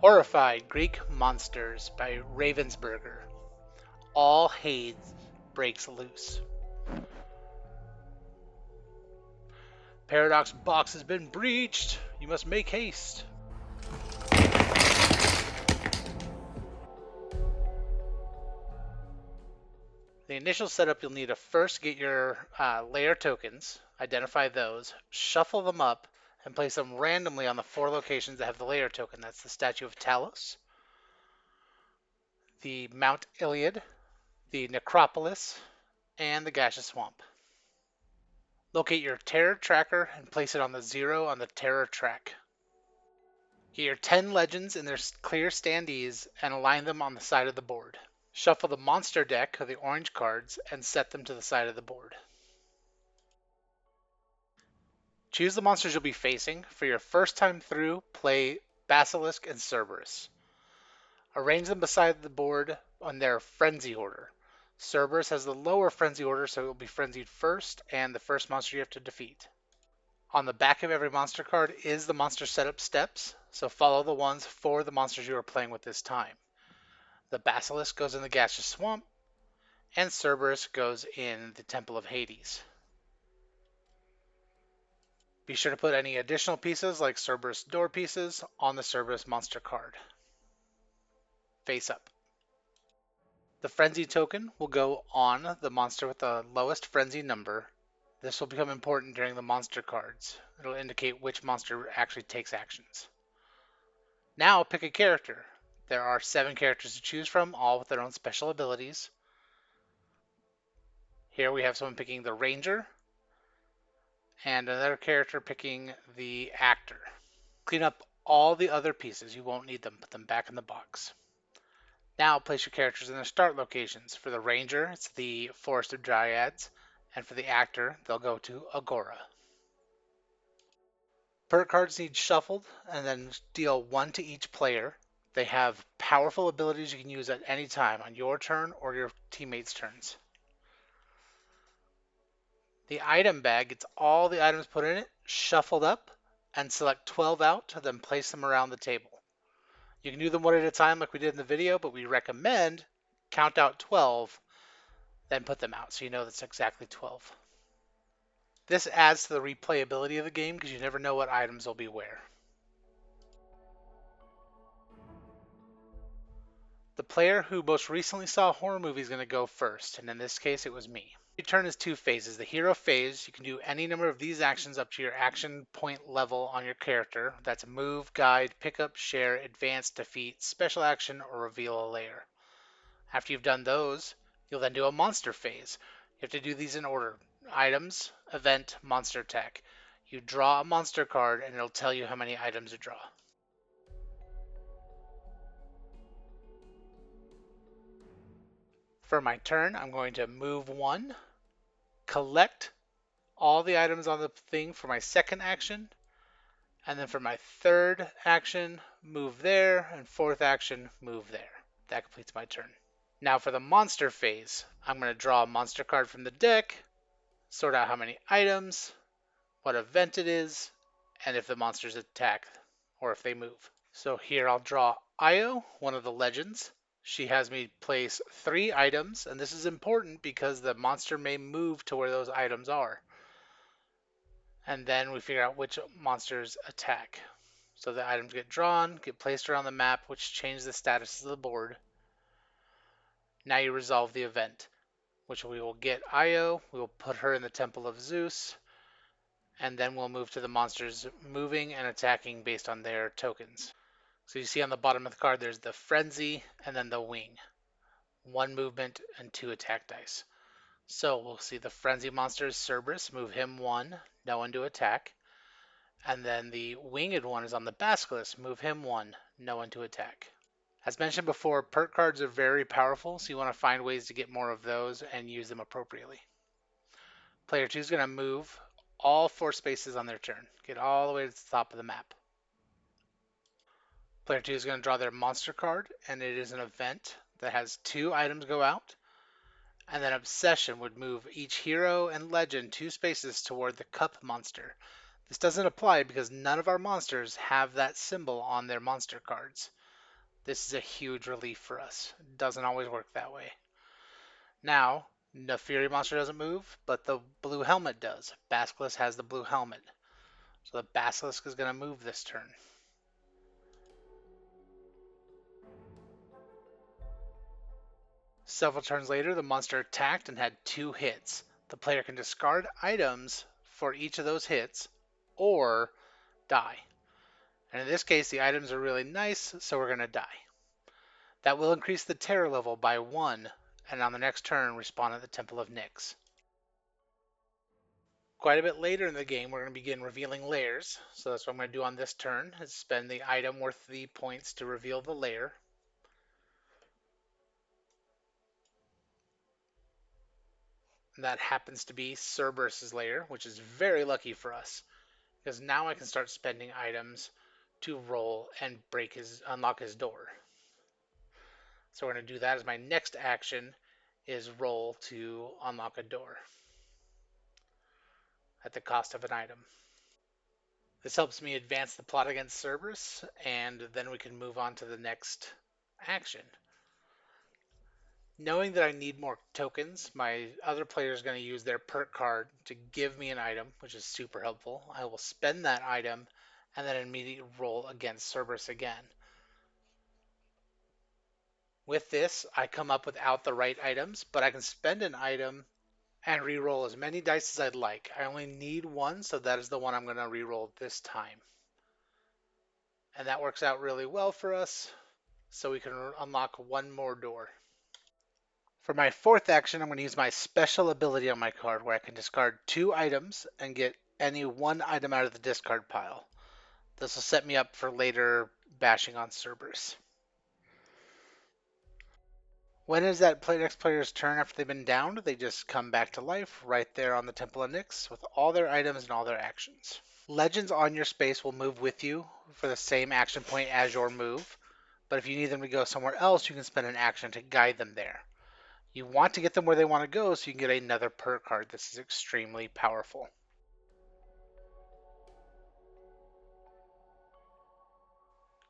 Horrified Greek Monsters by Ravensburger. All Hades breaks loose. Paradox box has been breached. You must make haste. The initial setup, you'll need to first get your layer tokens, identify those, shuffle them up, and place them randomly on the 4 locations that have the layer token. That's the Statue of Talos, the Mount Iliad, the Necropolis, and the Gaseous Swamp. Locate your terror tracker and place it on the 0 on the terror track. Get your 10 legends in their clear standees and align them on the side of the board. Shuffle the monster deck of the orange cards and set them to the side of the board. Choose the monsters you'll be facing. For your first time through, play Basilisk and Cerberus. Arrange them beside the board on their frenzy order. Cerberus has the lower frenzy order, so it will be frenzied first and the first monster you have to defeat. On the back of every monster card is the monster setup steps, so follow the ones for the monsters you are playing with this time. The Basilisk goes in the Gaseous Swamp, and Cerberus goes in the Temple of Hades. Be sure to put any additional pieces, like Cerberus door pieces, on the Cerberus monster card. Face up. The Frenzy token will go on the monster with the lowest Frenzy number. This will become important during the monster cards. It'll indicate which monster actually takes actions. Now pick a character. There are 7 characters to choose from, all with their own special abilities. Here we have someone picking the Ranger, and another character picking the Actor. Clean up all the other pieces. You won't need them. Put them back in the box. Now place your characters in their start locations. For the Ranger, it's the Forest of Dryads, and for the Actor, they'll go to Agora. Perk cards need shuffled, and then deal 1 to each player. They have powerful abilities you can use at any time on your turn or your teammates' turns. The item bag gets all the items put in it, shuffled up, and select 12 out, then place them around the table. You can do them one at a time like we did in the video, but we recommend count out 12, then put them out so you know that's exactly 12. This adds to the replayability of the game because you never know what items will be where. The player who most recently saw a horror movie is going to go first, and in this case it was me. Your turn is 2 phases. The hero phase, you can do any number of these actions up to your action point level on your character. That's move, guide, pick up, share, advance, defeat, special action, or reveal a lair. After you've done those, you'll then do a monster phase. You have to do these in order. Items, event, monster attack. You draw a monster card and it'll tell you how many items to draw. For my turn, I'm going to move 1, collect all the items on the thing for my second action, and then for my third action, move there, and fourth action, move there. That completes my turn. Now for the monster phase, I'm going to draw a monster card from the deck, sort out how many items, what event it is, and if the monsters attack or if they move. So here I'll draw Io, one of the legends. She has me place 3 items, and this is important because the monster may move to where those items are. And then we figure out which monsters attack. So the items get drawn, get placed around the map, which changes the status of the board. Now you resolve the event, which we will get Io, we will put her in the Temple of Zeus, and then we'll move to the monsters moving and attacking based on their tokens. So you see on the bottom of the card there's the Frenzy and then the Wing. 1 movement and 2 attack dice. So we'll see the Frenzy monsters, Cerberus, move him 1, no one to attack. And then the winged one is on the Basilisk, move him 1, no one to attack. As mentioned before, perk cards are very powerful, so you want to find ways to get more of those and use them appropriately. Player 2 is going to move all 4 spaces on their turn, get all the way to the top of the map. Player 2 is going to draw their monster card, and it is an event that has 2 items go out. And then Obsession would move each hero and legend 2 spaces toward the cup monster. This doesn't apply because none of our monsters have that symbol on their monster cards. This is a huge relief for us. It doesn't always work that way. Now, the Fury monster doesn't move, but the blue helmet does. Basilisk has the blue helmet. So the Basilisk is going to move this turn. Several turns later, the monster attacked and had 2 hits. The player can discard items for each of those hits, or die. And in this case, the items are really nice, so we're going to die. That will increase the terror level by 1, and on the next turn, respawn at the Temple of Nyx. Quite a bit later in the game, we're going to begin revealing lairs. So that's what I'm going to do on this turn, is spend the item worth the points to reveal the lair. And that happens to be Cerberus' lair, which is very lucky for us, because now I can start spending items to roll and unlock his door. So we're going to do that as my next action is roll to unlock a door at the cost of an item. This helps me advance the plot against Cerberus, and then we can move on to the next action. Knowing that I need more tokens, my other player is going to use their perk card to give me an item, which is super helpful. I will spend that item and then immediately roll against Cerberus again. With this, I come up without the right items, but I can spend an item and re-roll as many dice as I'd like. I only need one, so that is the one I'm going to re-roll this time. And that works out really well for us, so we can unlock one more door. For my fourth action, I'm going to use my special ability on my card where I can discard 2 items and get any 1 item out of the discard pile. This will set me up for later bashing on Cerberus. When is that next player's turn after they've been downed? They just come back to life right there on the Temple of Nyx with all their items and all their actions. Legends on your space will move with you for the same action point as your move, but if you need them to go somewhere else, you can spend an action to guide them there. You want to get them where they want to go so you can get another perk card. This is extremely powerful.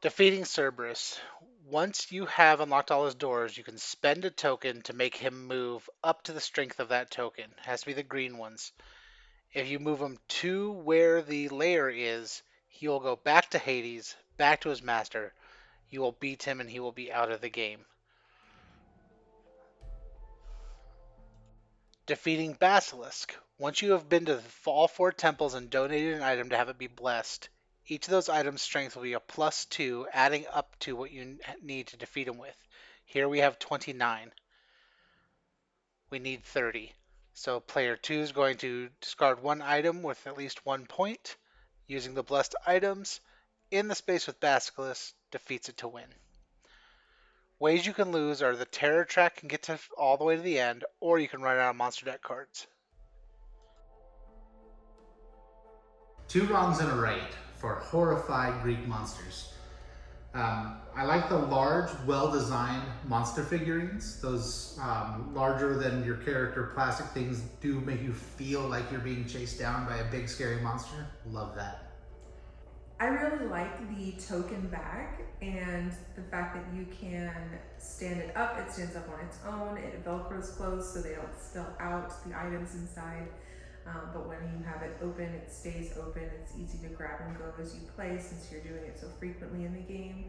Defeating Cerberus. Once you have unlocked all his doors, you can spend a token to make him move up to the strength of that token. It has to be the green ones. If you move him to where the lair is, he will go back to Hades, back to his master. You will beat him and he will be out of the game. Defeating Basilisk. Once you have been to all 4 temples and donated an item to have it be blessed, each of those items' strength will be a +2, adding up to what you need to defeat him with. Here we have 29. We need 30. So player 2 is going to discard 1 item with at least 1 point. Using the blessed items in the space with Basilisk, defeats it to win. Ways you can lose are the terror track and get to all the way to the end, or you can run out of monster deck cards. 2 wrongs and a right for Horrified Greek Monsters. I like the large, well-designed monster figurines. Those larger than your character plastic things do make you feel like you're being chased down by a big scary monster. Love that. I really like the token bag and the fact that you can stand it up. It stands up on its own. It velcros closed so they don't spill out the items inside. But when you have it open, it stays open. It's easy to grab and go as you play since you're doing it so frequently in the game.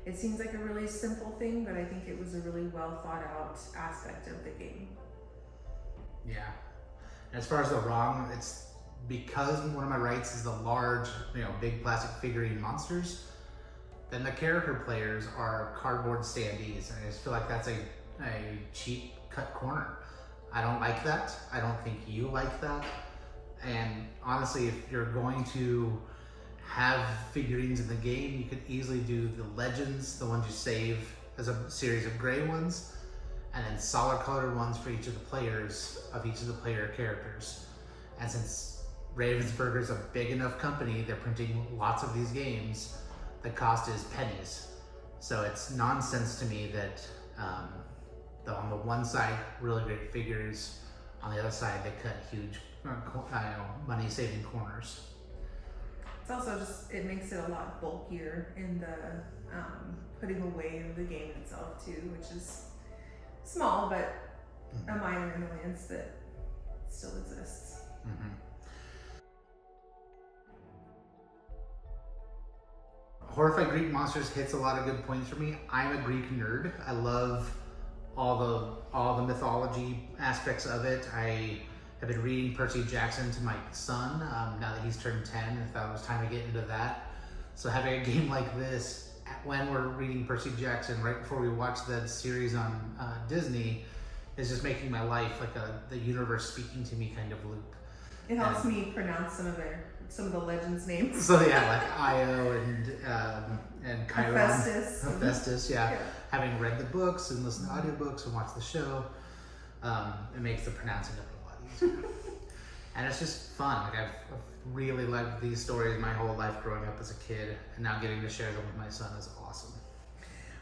It seems like a really simple thing, but I think it was a really well thought out aspect of the game. Yeah. As far as the wrong, it's because one of my rights is the large, big plastic figurine monsters, then the character players are cardboard standees, and I just feel like that's a cheap cut corner. I don't like that. I don't think you like that. And honestly, if you're going to have figurines in the game, you could easily do the legends, the ones you save as a series of gray ones, and then solid colored ones for each of the players of each of the player characters. And since Ravensburger is a big enough company, they're printing lots of these games, the cost is pennies. So it's nonsense to me that on the one side, really great figures, on the other side, they cut huge money-saving corners. It's also just, it makes it a lot bulkier in the putting away of the game itself too, which is small but a minor annoyance that still exists. Horrified Greek Monsters hits a lot of good points for me. I'm a Greek nerd. I love all the mythology aspects of it. I have been reading Percy Jackson to my son now that he's turned 10. I thought it was time to get into that. So having a game like this when we're reading Percy Jackson right before we watch the series on Disney is just making my life like the universe speaking to me kind of loop. It helps me pronounce some of the legends' names. So yeah, like Io and Chiron. Hephaestus. Yeah. Having read the books and listened to audiobooks and watched the show, it makes the pronouncing of it a lot easier. And it's just fun. Like I've really loved these stories my whole life growing up as a kid, and now getting to share them with my son is awesome.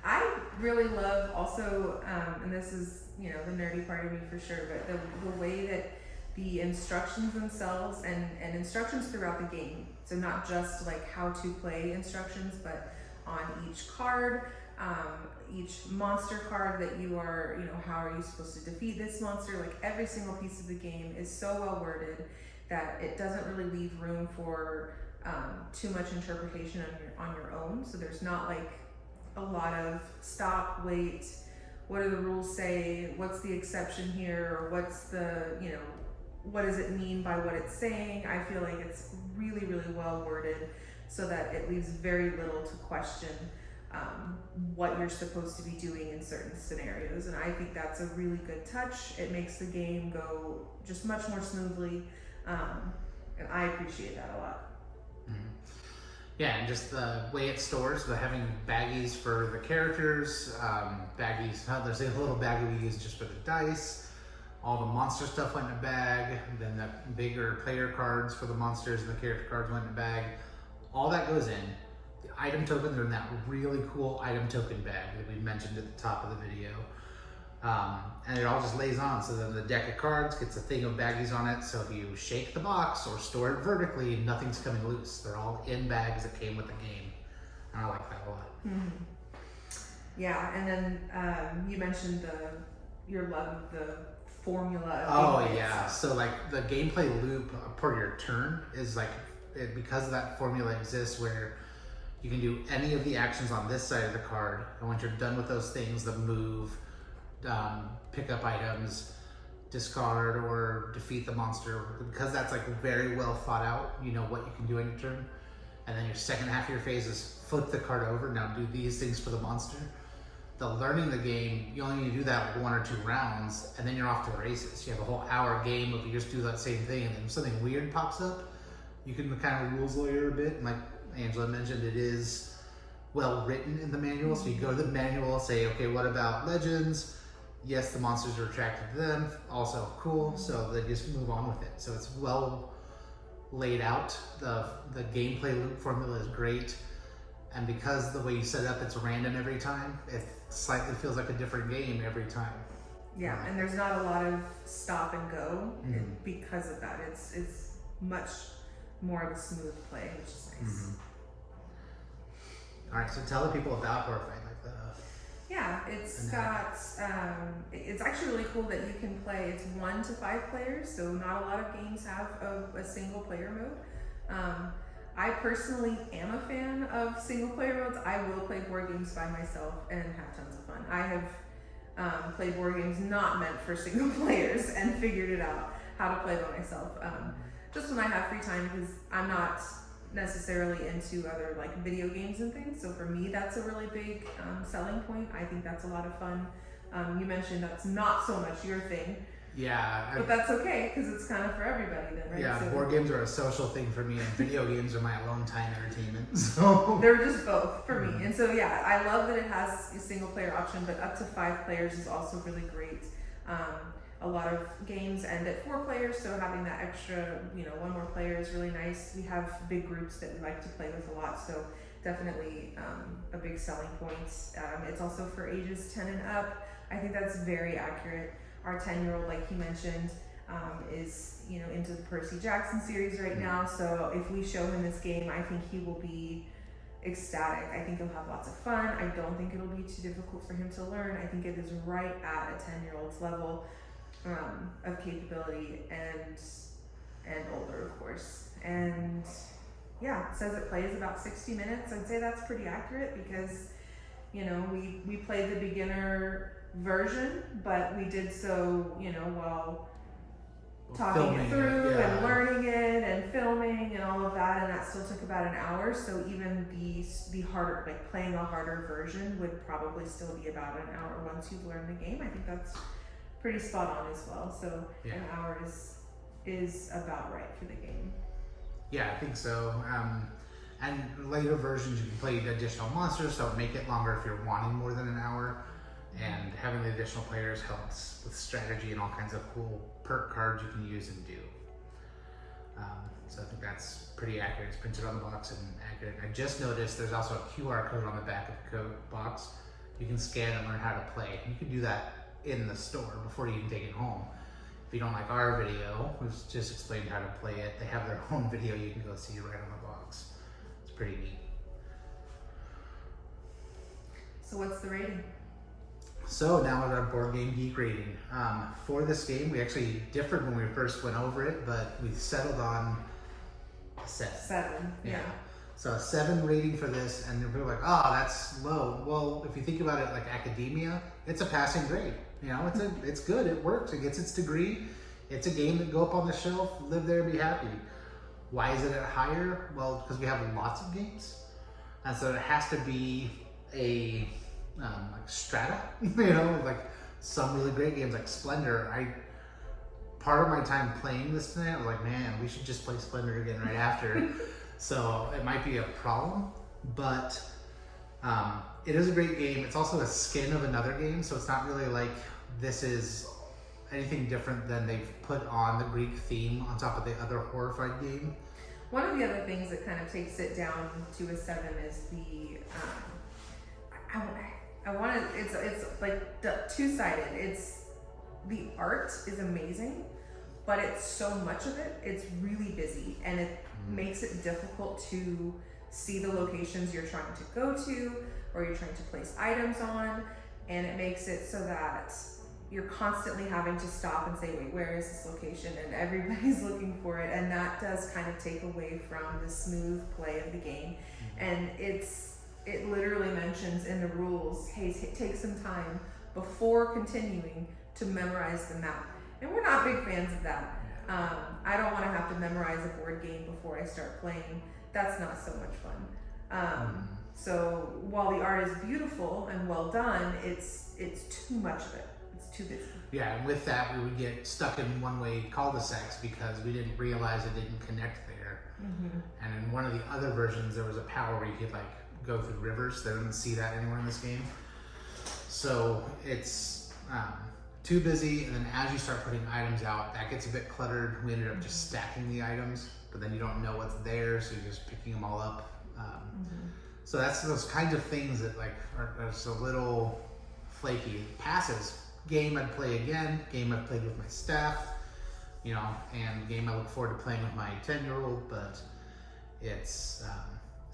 I really love also, and this is, you know, the nerdy part of me for sure, but the way that the instructions themselves and instructions throughout the game, so not just like how to play instructions, but on each card, each monster card that you are, you know, how are you supposed to defeat this monster, like every single piece of the game is so well worded that it doesn't really leave room for too much interpretation on your own. So there's not like a lot of stop, wait, what do the rules say, what's the exception here, or what's the, you know, what does it mean by what it's saying. I feel like it's really, really well worded so that it leaves very little to question what you're supposed to be doing in certain scenarios. And I think that's a really good touch. It makes the game go just much more smoothly. And I appreciate that a lot. Yeah, and just the way it stores, but having baggies for the characters, there's a little baggie we use just for the dice. All the monster stuff went in a bag, then the bigger player cards for the monsters and the character cards went in a bag. All that goes in. The item tokens are in that really cool item token bag that we mentioned at the top of the video. And it all just lays on, so then the deck of cards gets a thing of baggies on it, so if you shake the box or store it vertically, nothing's coming loose. They're all in bags that came with the game. And I like that a lot. Yeah, and then you mentioned your love of the formula. Oh yeah, so like the gameplay loop per your turn is like, because that formula exists where you can do any of the actions on this side of the card, and once you're done with those things, the move, pick up items, discard, or defeat the monster, because that's like very well thought out, you know what you can do in your turn. And then your second half of your phase is flip the card over, now do these things for the monster. The learning the game, you only need to do that like 1 or 2 rounds, and then you're off to the races. You have a whole hour game of you just do that same thing, and then if something weird pops up, you can kind of rules lawyer a bit. And like Angela mentioned, it is well written in the manual, so you go to the manual, say, okay, what about legends? Yes, the monsters are attracted to them. Also, cool. So they just move on with it. So it's well laid out. The gameplay loop formula is great. And because the way you set it up, it's random every time, it slightly feels like a different game every time. Yeah, and there's not a lot of stop and go because of that. It's much more of a smooth play, which is nice. All right, so tell the people about Horrified. Yeah, it's got, it's actually really cool that you can play, it's 1 to 5 players, so not a lot of games have a single player mode. I personally am a fan of single player modes. I will play board games by myself and have tons of fun. I have played board games not meant for single players and figured it out how to play by myself. Just when I have free time, because I'm not necessarily into other like video games and things. So for me, that's a really big selling point. I think that's a lot of fun. You mentioned that's not so much your thing. Yeah. But that's okay, because it's kind of for everybody then, right? Yeah, so board games are a social thing for me, and video games are my alone time entertainment. So they're just both for me. And so yeah, I love that it has a single player option, but up to 5 players is also really great. A lot of games end at 4 players, so having that extra, 1 more player is really nice. We have big groups that we like to play with a lot, so definitely a big selling point. It's also for ages 10 and up. I think that's very accurate. Our 10-year-old, like he mentioned, is into the Percy Jackson series right now. So if we show him this game, I think he will be ecstatic. I think he'll have lots of fun. I don't think it'll be too difficult for him to learn. I think it is right at a 10-year-old's level of capability and older, of course. And yeah, it says it plays about 60 minutes. I'd say that's pretty accurate because we played the beginner version, but we did so while talking it through and learning it and filming and all of that, and that still took about an hour. So even the harder, like playing a harder version, would probably still be about an hour once you've learned the game. I think that's pretty spot on as well. So an hour is about right for the game. Yeah, I think so. And later versions you can play additional monsters, so make it longer if you're wanting more than an hour. And having the additional players helps with strategy and all kinds of cool perk cards you can use and do. So I think that's pretty accurate. It's printed on the box and accurate. I just noticed there's also a QR code on the back of the box. You can scan and learn how to play. You can do that in the store before you can take it home. If you don't like our video, we've just explained how to play it. They have their own video you can go see right on the box. It's pretty neat. So what's the rating? So now with our Board Game Geek rating. For this game, we actually differed when we first went over it, but we settled on a 7. 7, yeah. So a 7 rating for this, and people are like, oh, that's low. Well, if you think about it like academia, it's a passing grade. It's good, it works, it gets its degree. It's a game that go up on the shelf, live there, and be happy. Why is it at higher? Well, because we have lots of games. And so it has to be a like strata, like some really great games like Splendor. Part of my time playing this tonight, I was like, man, we should just play Splendor again right after. So it might be a problem, but it is a great game. It's also a skin of another game, so it's not really like this is anything different than they've put on the Greek theme on top of the other Horrified game. One of the other things that kind of takes it down to a 7 is the it's like two-sided. It's the art is amazing, but it's so much of it. It's really busy, and it makes it difficult to see the locations you're trying to go to or you're trying to place items on, and it makes it so that you're constantly having to stop and say, wait, where is this location? And everybody's looking for it, and that does kind of take away from the smooth play of the game. And it literally mentions in the rules, hey, take some time before continuing to memorize the map. And we're not big fans of that. I don't want to have to memorize a board game before I start playing. That's not so much fun. So while the art is beautiful and well done, it's too much of it. It's too busy. Yeah, and with that, we would get stuck in one-way cul-de-sacs because we didn't realize it didn't connect there. And in one of the other versions, there was a power where you could go through rivers. They didn't see that anywhere in this game. So it's too busy, and then as you start putting items out, that gets a bit cluttered. We ended up just stacking the items, but then you don't know what's there, so you're just picking them all up. So that's those kinds of things that are just a little flaky. Passes. Game I'd play again, game I've played with my staff, and game I look forward to playing with my 10-year-old, but it's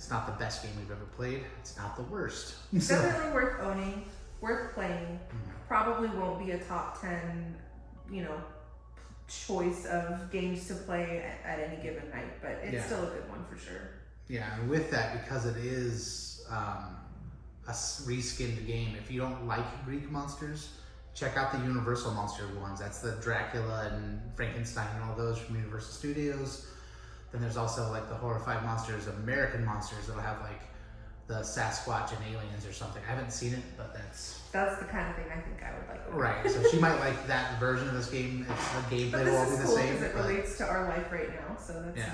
not the best game we've ever played. It's not the worst. Definitely worth owning, worth playing. Probably won't be a top 10, choice of games to play at any given night, but it's still a good one for sure. Yeah, and with that, because it is a reskinned game, if you don't like Greek monsters, check out the Universal Monster ones. That's the Dracula and Frankenstein and all those from Universal Studios. Then there's also the Horrified Monsters, American monsters that'll have the Sasquatch and aliens or something. I haven't seen it, but that's the kind of thing I think I would like. Right, so she might like that version of this game. The gameplay will all be the same. But it relates to our life right now, so that's yeah.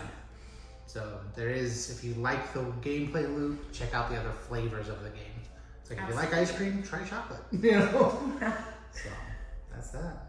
So there is, if you like the gameplay loop, check out the other flavors of the game. It's like, if you like ice cream, try chocolate. So that's that.